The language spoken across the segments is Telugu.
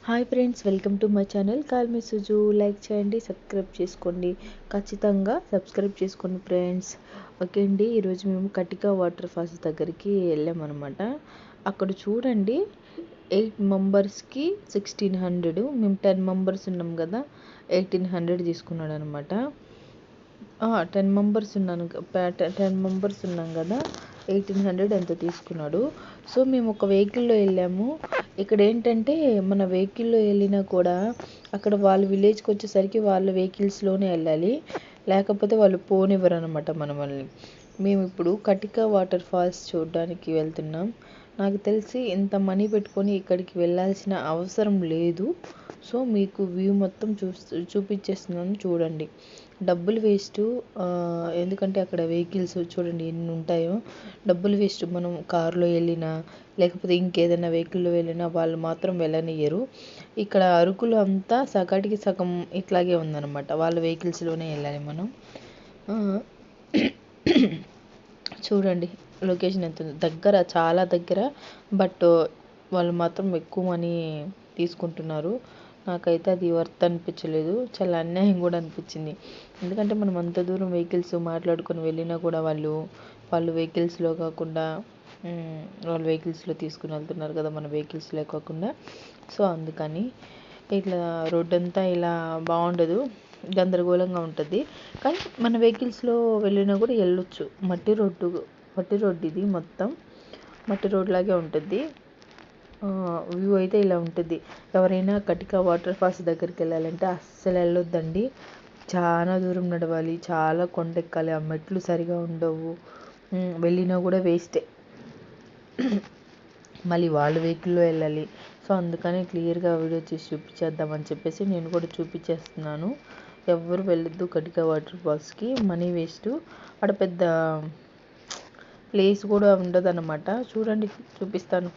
Hi friends, welcome to my channel call me Suju. Like చేయండి, సబ్స్క్రైబ్ చేసుకోండి, ఖచ్చితంగా సబ్స్క్రైబ్ చేసుకోండి ఫ్రెండ్స్. ఓకే అండి, ఈరోజు మేము కటికా వాటర్ ఫాల్స్ దగ్గరికి వెళ్ళామన్నమాట. అక్కడ చూడండి, 8 మెంబర్స్కి 1600, మేము 10 మెంబర్స్ ఉన్నాం కదా, 1800 తీసుకున్నాడు అనమాట. 10 మెంబర్స్ ఉన్నాం కదా, 1800 ఎంత తీసుకున్నాడు. సో మేము ఒక వెహికల్లో వెళ్ళాము. ఇక్కడ ఏంటంటే మన వెహికల్లో వెళ్ళినా కూడా అక్కడ వాళ్ళ విలేజ్కి వచ్చేసరికి వాళ్ళ వెహికల్స్లోనే వెళ్ళాలి, లేకపోతే వాళ్ళు పోనివ్వరు అనమాట మనల్ని. మేము ఇప్పుడు కటికా వాటర్ ఫాల్స్ చూడడానికి వెళ్తున్నాం. నాకు తెలిసి ఇంత మనీ పెట్టుకొని ఇక్కడికి వెళ్ళాల్సిన అవసరం లేదు. సో మీకు వ్యూ మొత్తం చూపించేస్తున్నాను, చూడండి. డబ్బులు వేస్ట్, ఎందుకంటే అక్కడ వెహికల్స్ చూడండి ఎన్ని ఉంటాయో. డబ్బులు వేస్ట్. మనం కారులో వెళ్ళినా లేకపోతే ఇంకేదైనా వెహికల్లో వెళ్ళినా వాళ్ళు మాత్రం వెళ్ళనియ్యరు. ఇక్కడ అరకులో అంతా సగాటికి సగం ఇట్లాగే ఉందన్నమాట. వాళ్ళ వెహికల్స్లోనే వెళ్ళాలి మనం. చూడండి లొకేషన్ ఎంత ఉంది, దగ్గర, చాలా దగ్గర. బట్ వాళ్ళు మాత్రం ఎక్కువ మనీ తీసుకుంటున్నారు. నాకైతే అది వర్త్ అనిపించలేదు, చాలా అన్యాయం కూడా అనిపించింది. ఎందుకంటే మనం అంత దూరం వెహికల్స్ మాట్లాడుకొని వెళ్ళినా కూడా వాళ్ళు వెహికల్స్లో కాకుండా వాళ్ళ వెహికల్స్లో తీసుకుని వెళ్తున్నారు కదా, మన వెహికల్స్లో కాకుండా. సో అందుకని ఇట్లా రోడ్ అంతా ఇలా బాగుండదు, గందరగోళంగా ఉంటుంది. కానీ మన వెహికల్స్లో వెళ్ళినా కూడా వెళ్ళొచ్చు. మట్టి రోడ్డు ఇది, మొత్తం మట్టి రోడ్ లాగే ఉంటుంది. వ్యూ అయితే ఇలా ఉంటుంది. ఎవరైనా కటికా వాటర్ ఫాల్స్ దగ్గరికి వెళ్ళాలంటే అస్సలు వెళ్ళొద్దండి. చాలా దూరం నడవాలి, చాలా కొండెక్కాలి, ఆ మెట్లు సరిగా ఉండవు, వెళ్ళినా కూడా వేస్టే. మళ్ళీ వాళ్ళ వెహికల్లో వెళ్ళాలి. సో అందుకని క్లియర్గా వీడియో చేసి చూపించేద్దామని చెప్పేసి నేను కూడా చూపించేస్తున్నాను. ఎవ్వరు వెళ్ళొద్దు కటికా వాటర్ ఫాల్స్కి, మనీ వేస్ట్. అక్కడ పెద్ద ప్లేస్ కూడా ఉండదు అన్నమాట. చూడండి, చూపిస్తాను.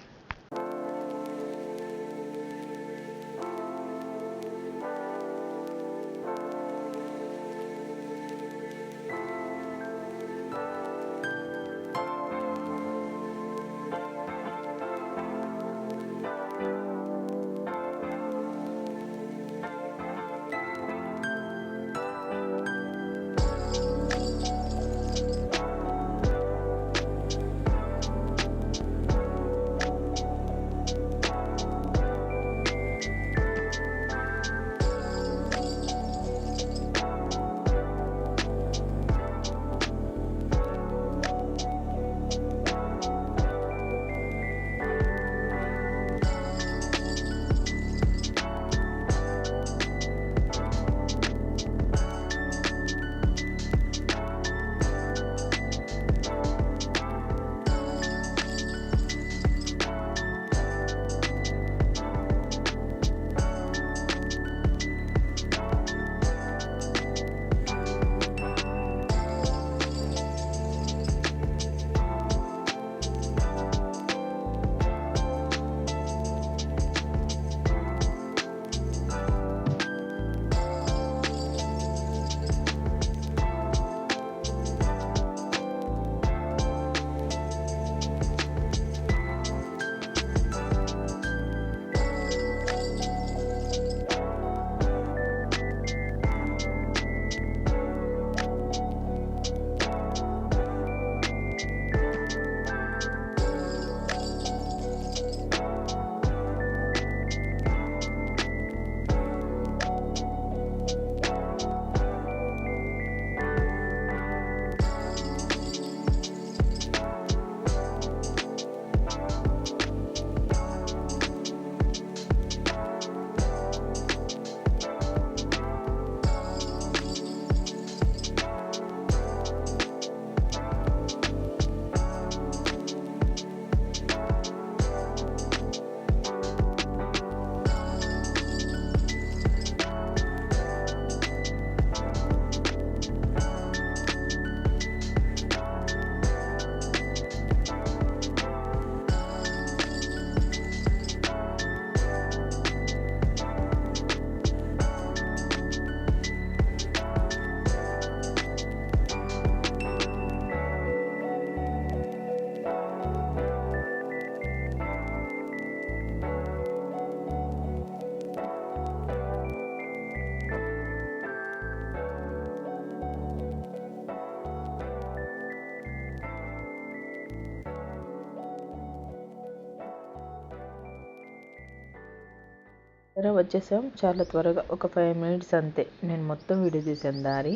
వచ్చేసాం చాలా త్వరగా, ఒక 5 మినిట్స్ అంతే. నేను మొత్తం వీడియో తీసాను దారి,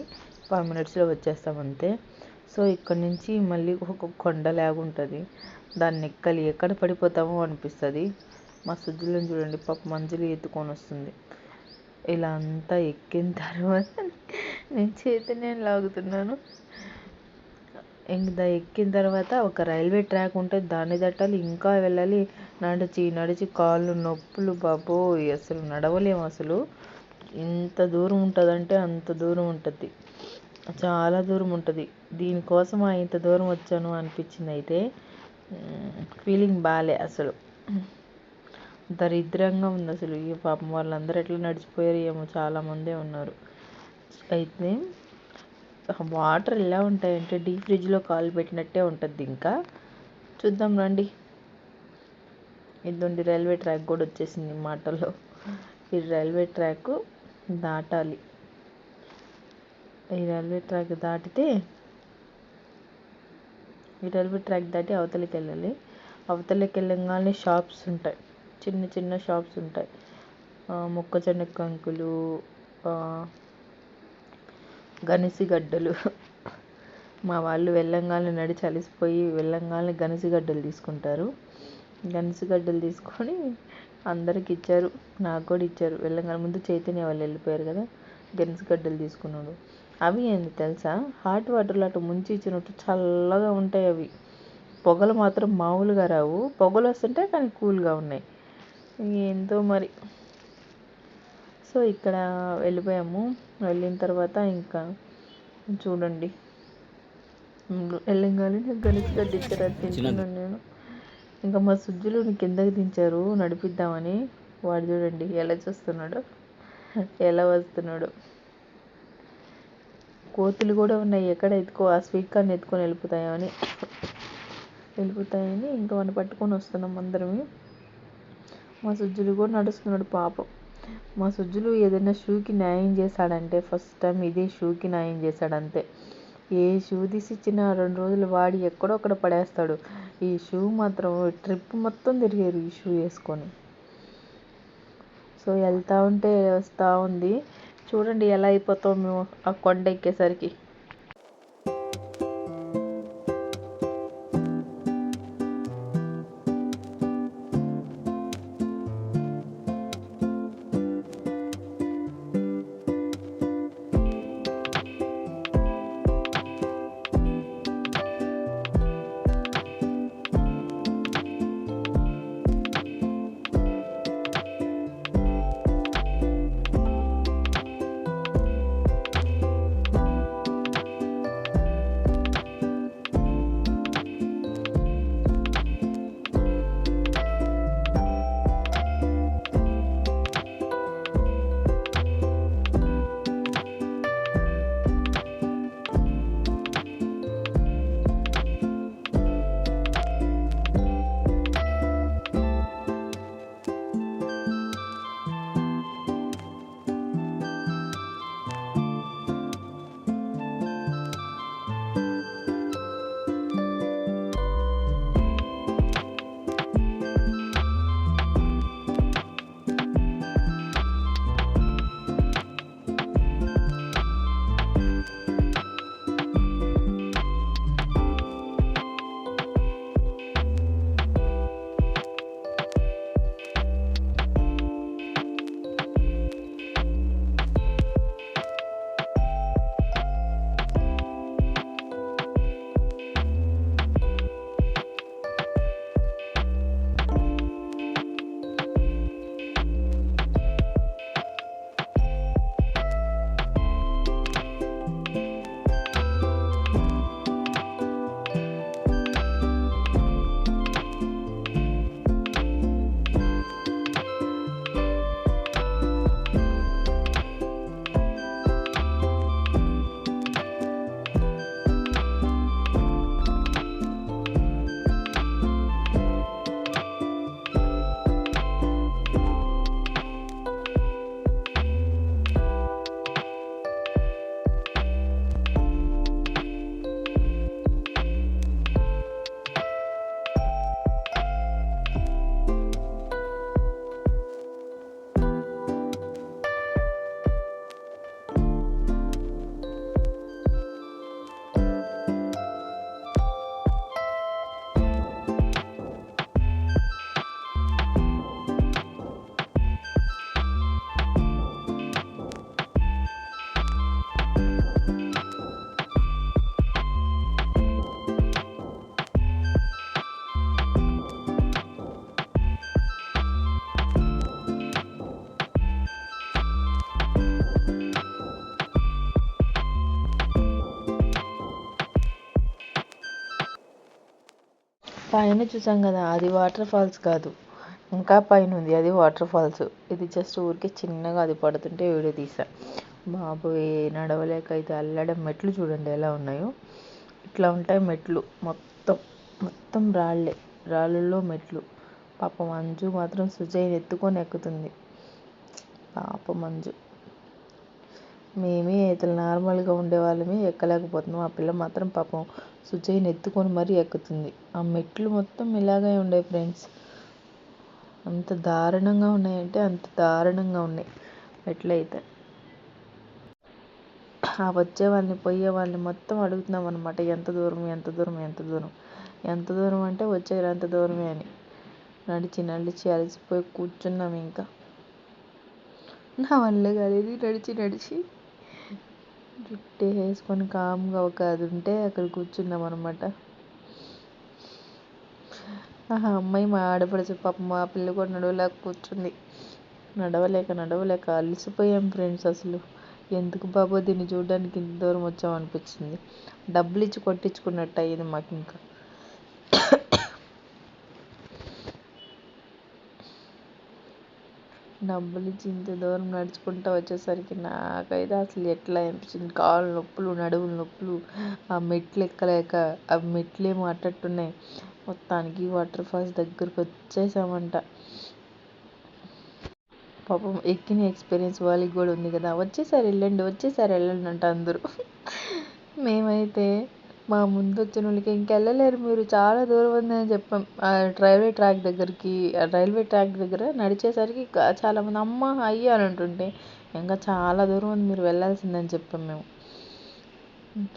5 మినిట్స్లో వచ్చేస్తాం అంతే. సో ఇక్కడ నుంచి మళ్ళీ ఒక కొండలాగా ఉంటుంది, దాన్ని ఎక్కాలి. ఎక్కడ పడిపోతామో అనిపిస్తుంది. మా సుజ్జులను చూడండి, పాప మంజులు ఎత్తుకొని వస్తుంది. ఇలా అంతా ఎక్కిన తర్వాత నేను చైతన్యం లాగుతున్నాను. ఇంకా ఎక్కిన తర్వాత ఒక రైల్వే ట్రాక్ ఉంటుంది, దాన్ని దాటాలి, ఇంకా వెళ్ళాలి. నడిచి నడిచి కాళ్ళు నొప్పులు బాబోయ్, అసలు నడవలేము. అసలు ఎంత దూరం ఉంటుందంటే అంత దూరం ఉంటుంది, చాలా దూరం ఉంటుంది. దీనికోసం ఇంత దూరం వచ్చాను అనిపించింది. అయితే ఫీలింగ్ బాగాలే అసలు, దరిద్రంగా ఉంది అసలు. ఈ పాపం వాళ్ళందరూ ఎట్లా నడిచిపోయారు ఏమో, చాలామందే ఉన్నారు. అయితే వాటర్ ఎలా ఉంటాయంటే డీప్ ఫ్రిడ్జ్లో కాలు పెట్టినట్టే ఉంటుంది. ఇంకా చూద్దాం రండి. ఇదండి రైల్వే ట్రాక్ కూడా వచ్చేసింది మాటల్లో. ఈ రైల్వే ట్రాక్ దాటాలి. ఈ రైల్వే ట్రాక్ దాటితే, ఈ రైల్వే ట్రాక్ దాటి అవతలికి వెళ్ళాలి. అవతలికి వెళ్ళగానే షాప్స్ ఉంటాయి, చిన్న చిన్న షాప్స్ ఉంటాయి. మొక్కజొన్న కంకులు, గనిసిగడ్డలు. మా వాళ్ళు వెళ్ళంగానే నడిచి అలిసిపోయి వెళ్ళంగానే గనిసిగడ్డలు తీసుకుంటారు. గనిసిగడ్డలు తీసుకొని అందరికి ఇచ్చారు, నాకు కూడా ఇచ్చారు. వెళ్ళంగానే ముందు చైతన్య వాళ్ళు వెళ్ళిపోయారు కదా, గనిసిగడ్డలు తీసుకున్నాడు. అవి ఏంది తెలుసా, హాట్ వాటర్లో అటు ముంచి ఇచ్చినట్టు చల్లగా ఉంటాయి అవి. పొగలు మాత్రం మామూలుగా రావు, పొగలు వస్తుంటాయి కానీ కూల్గా ఉన్నాయి. ఏందో మరి. సో ఇక్కడ వెళ్ళిపోయాము. వెళ్ళిన తర్వాత ఇంకా చూడండి, వెళ్ళంగానే గనిసిగడ్డ ఇచ్చారు, అది తింటున్నాను నేను. ఇంకా మా సుజ్జులు కిందకి దించారు నడిపిద్దామని. వాడు చూడండి ఎలా చూస్తున్నాడు, ఎలా వస్తున్నాడు. కోతులు కూడా ఉన్నాయి, ఎక్కడ ఆ స్వీట్ కార్న్ ఎత్తుకొని వెళ్ళిపోతాయని ఇంకా వాడిని పట్టుకొని వస్తున్నాం అందరమే. మా సుజ్జులు కూడా నడుస్తున్నాడు పాపం. మా సుజ్జులు ఏదైనా షూకి న్యాయం చేశాడంటే ఫస్ట్ టైం ఇదే షూకి న్యాయం చేశాడు అంతే. ఏ షూ తీసి ఇచ్చినా 2 రోజులు వాడి ఎక్కడో అక్కడ పడేస్తాడు. ఈ షూ మాత్రం ట్రిప్ మొత్తం తిరిగారు ఈ షూ వేసుకొని. సో వెళ్తూ ఉంటే వస్తూ ఉంది. చూడండి ఎలా అయిపోతాం మేము ఆ కొండ ఎక్కేసరికి. పైన చూసాం కదా, అది వాటర్ ఫాల్స్ కాదు, ఇంకా పైన ఉంది అది వాటర్ ఫాల్స్. ఇది జస్ట్ ఊరికే చిన్నగా అది పడుతుంటే వీడియో తీసా. బాబోయ్, నడవలేక అయితే అల్లడం. మెట్లు చూడండి ఎలా ఉన్నాయో, ఇట్లా ఉంటాయి మెట్లు. మొత్తం మొత్తం రాళ్ళల్లో మెట్లు. పాప మంజు మాత్రం సుజయ్ని ఎత్తుకొని ఎక్కుతుంది. పాప మంజు. మేమే ఇతను నార్మల్గా ఉండేవాళ్ళమే ఎక్కలేకపోతున్నాం. ఆ పిల్ల మాత్రం పాపం సుజయ్ని ఎత్తుకొని మరీ ఎక్కుతుంది. ఆ మెట్లు మొత్తం ఇలాగే ఉండే ఫ్రెండ్స్. అంత దారుణంగా ఉన్నాయంటే అంత దారుణంగా ఉన్నాయి మెట్లు అయితే. ఆ వచ్చే వాళ్ళని పోయే వాళ్ళని మొత్తం అడుగుతున్నాం అనమాట, ఎంత దూరం ఎంత దూరం ఎంత దూరం ఎంత దూరం అంటే వచ్చేది అంత దూరమే అని. నడిచి నడిచి అలసిపోయి కూర్చున్నాం. ఇంకా నా వల్ల కాలేదు నడిచి జుట్టు వేసుకొని కామ్గా ఒక అది ఉంటే అక్కడ కూర్చున్నాం అనమాట. అమ్మాయి మా ఆడపడుచు పాపం, మా పిల్ల కూడా నడవలేక కూర్చుంది. నడవలేక అలసిపోయాం ఫ్రెండ్స్. అసలు ఎందుకు బాబో దీన్ని చూడడానికి ఇంత దూరం వచ్చాం అనిపించింది. డబ్బులు ఇచ్చి కొట్టించుకున్నట్టు అయ్యింది మాకు. ఇంకా డబ్బులు ఇచ్చి ఇంత దూరం నడుచుకుంటూ వచ్చేసరికి నాకైతే అసలు ఎట్లా అనిపించింది. కాళ్ళు నొప్పులు, నడువులు నొప్పులు, ఆ మెట్లు ఎక్కలేక. ఆ మెట్లు ఏమో అట్టట్టున్నాయి. మొత్తానికి వాటర్ ఫాల్స్ దగ్గరకు వచ్చేసామంట. పాపం ఎక్కిన ఎక్స్పీరియన్స్ వాళ్ళకి కూడా ఉంది కదా, వచ్చేసారి వెళ్ళండి అంట అందరూ. మేమైతే మా ముందు వచ్చిన వాళ్ళకి ఇంకెళ్ళలేరు మీరు, చాలా దూరం ఉందని చెప్పాం. ఆ రైల్వే ట్రాక్ దగ్గర నడిచేసరికి చాలామంది అమ్మ అయ్య అని అంటుంటే, ఇంకా చాలా దూరం ఉంది మీరు వెళ్ళాల్సిందని చెప్పాం మేము.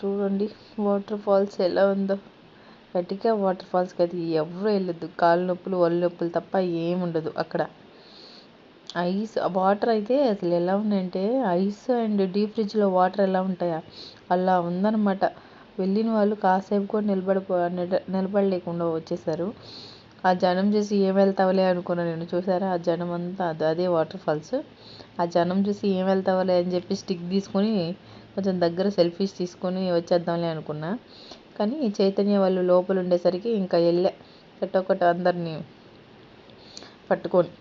చూడండి వాటర్ ఫాల్స్ ఎలా ఉందో. గట్టిగా వాటర్ ఫాల్స్కి అయితే ఎవరు వెళ్ళొద్దు. కాళ్ళు నొప్పులు ఒళ్ళు నొప్పులు తప్ప ఏముండదు అక్కడ. ఐస్ వాటర్ అయితే అసలు ఎలా ఉన్నాయంటే, ఐస్ అండ్ డీప్ ఫ్రిడ్జ్లో వాటర్ ఎలా ఉంటాయా అలా ఉందన్నమాట. వెళ్ళిన వాళ్ళు కాసేపు కూడా నిలబడలేకుండా వచ్చేసారు. ఆ జనం చూసి ఏం వెళ్తావులే అనుకున్నాను నేను. చూసారా ఆ జనం అంతా, అదే వాటర్ ఫాల్స్. ఆ జనం చూసి ఏం వెళ్తావులే అని చెప్పి స్టిక్ తీసుకొని కొంచెం దగ్గర సెల్ఫీస్ తీసుకొని వచ్చేద్దాంలే అనుకున్నా. కానీ చైతన్య వాళ్ళు లోపల ఉండేసరికి ఇంకా వెళ్ళే ఒకటి అందరినీ పట్టుకొని.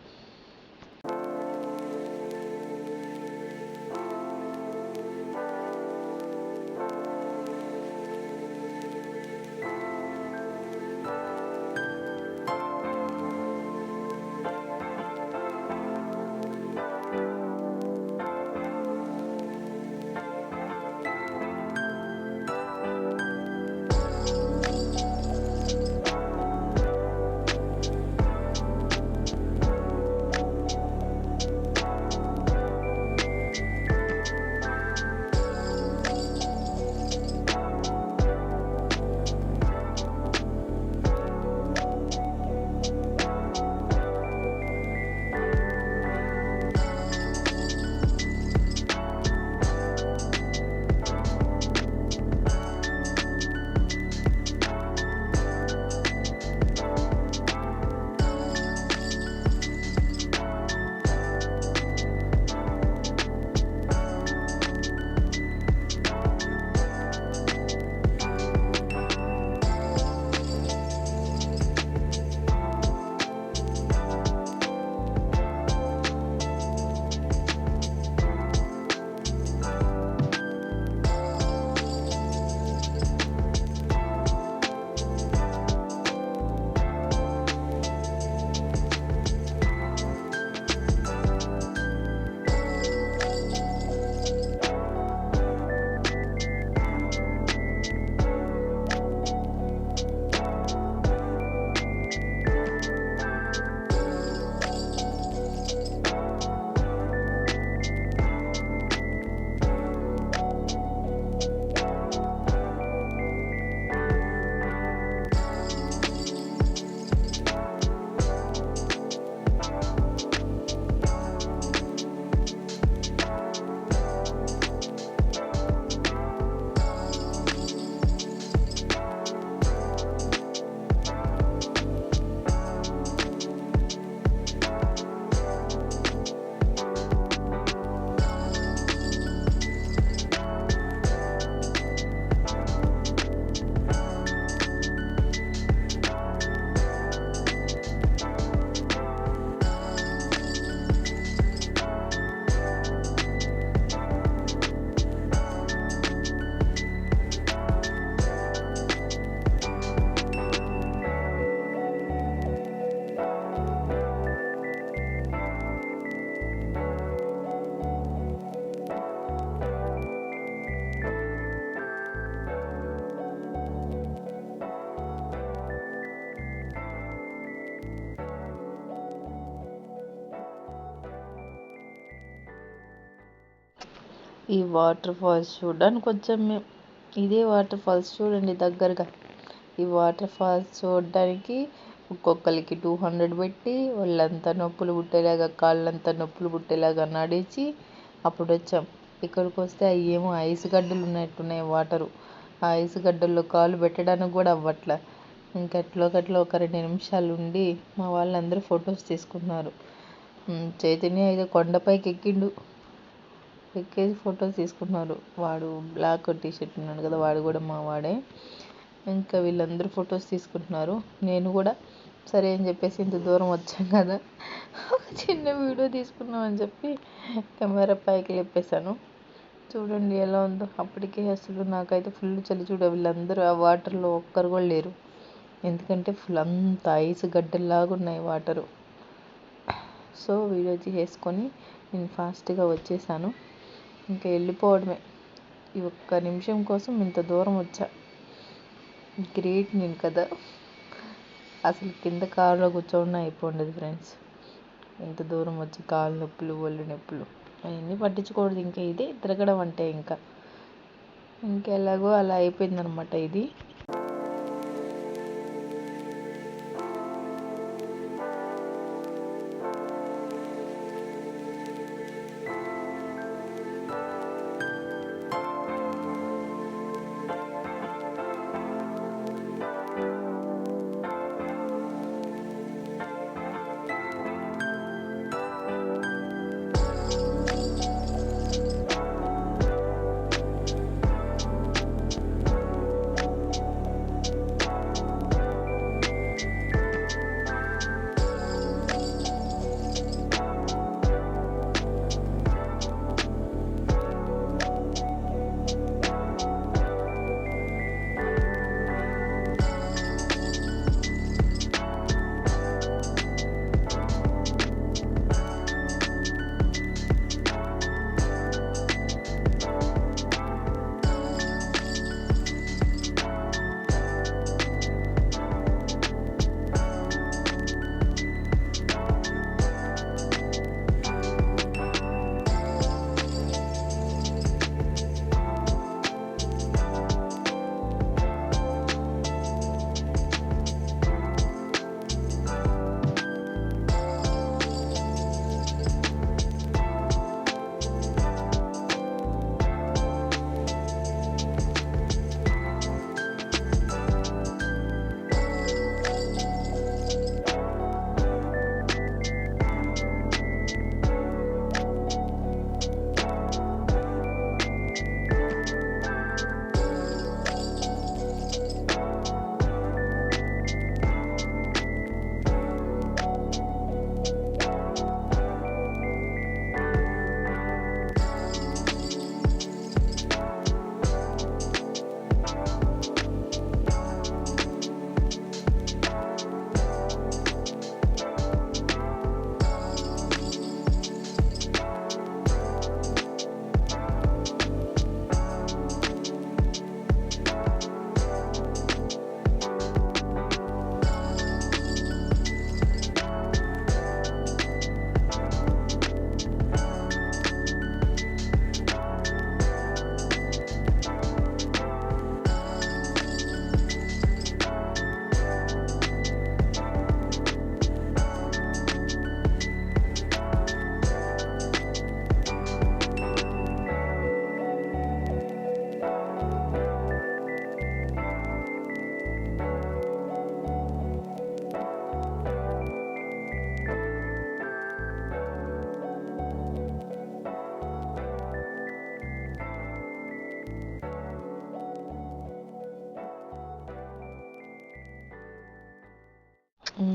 ఈ వాటర్ ఫాల్స్ చూడడానికి కొంచెం ఇదే వాటర్ ఫాల్స్ చూడండి దగ్గరగా. ఈ వాటర్ ఫాల్స్ చూడడానికి ఒక్కొక్కరికి 200 పెట్టి వాళ్ళంతా నొప్పులు పుట్టేలాగా, కాళ్ళంతా నొప్పులు పుట్టేలాగా నడిచి అప్పుడు వచ్చాం. ఇక్కడికి వస్తే అవి ఏమో ఐస్ గడ్డలు ఉన్నట్టున్నాయి వాటరు. ఆ ఐస్ గడ్డల్లో కాలు పెట్టడానికి కూడా అవ్వట్లే. ఇంకెట్లోకట్లో ఒక 2 నిమిషాలు ఉండి మా వాళ్ళందరూ ఫొటోస్ తీసుకున్నారు. చైతన్య ఏదో కొండపైకి ఎక్కేసి ఫొటోస్ తీసుకున్నారు. వాడు బ్లాక్ టీషర్ట్ ఉన్నాడు కదా, వాడు కూడా మా వాడే. ఇంకా వీళ్ళందరూ ఫొటోస్ తీసుకుంటున్నారు. నేను కూడా సరే అని చెప్పేసి ఇంత దూరం వచ్చాం కదా, ఒక చిన్న వీడియో తీసుకున్నామని చెప్పి కెమెరా పైకి లేపేశాను. చూడండి ఎలా ఉందో. అప్పటికే అసలు నాకైతే ఫుల్ చలి. వీళ్ళందరూ ఆ వాటర్లో ఒక్కరు కూడా లేరు, ఎందుకంటే ఫుల్ అంత ఐస్ గడ్డల్లాగా ఉన్నాయి వాటరు. సో వీడియో తీసేసుకొని నేను ఫాస్ట్గా వచ్చేసాను. ఇంకా వెళ్ళిపోవడమే. ఈ ఒక్క నిమిషం కోసం ఇంత దూరం వచ్చా. గ్రేట్ నేను కదా. అసలు కింద కారులో కూర్చోండి అయిపోండదు ఫ్రెండ్స్. ఇంత దూరం వచ్చి కాళ్ళు నొప్పులు, ఒళ్ళు నొప్పులు అవన్నీ పట్టించుకోవద్దు. ఇంకా ఇదే తిరగడం అంటే ఇంకెలాగో అలా అయిపోయిందనమాట ఇది.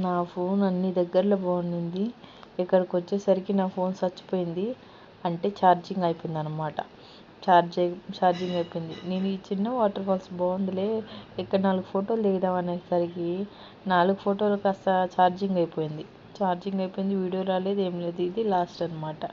నా ఫోన్ అన్ని దగ్గరలో బాగుండింది. ఇక్కడికి వచ్చేసరికి నా ఫోన్ చచ్చిపోయింది. అంటే ఛార్జింగ్ అయిపోయింది అనమాట. ఛార్జింగ్ అయిపోయింది. నేను ఈ చిన్న వాటర్ ఫాల్స్ బాగుందిలే, ఇక్కడ 4 ఫోటోలు దిగుదాం అనేసరికి 4 ఫోటోలు కాస్త ఛార్జింగ్ అయిపోయింది. వీడియో రాలేదు, ఏం లేదు. ఇది లాస్ట్ అనమాట.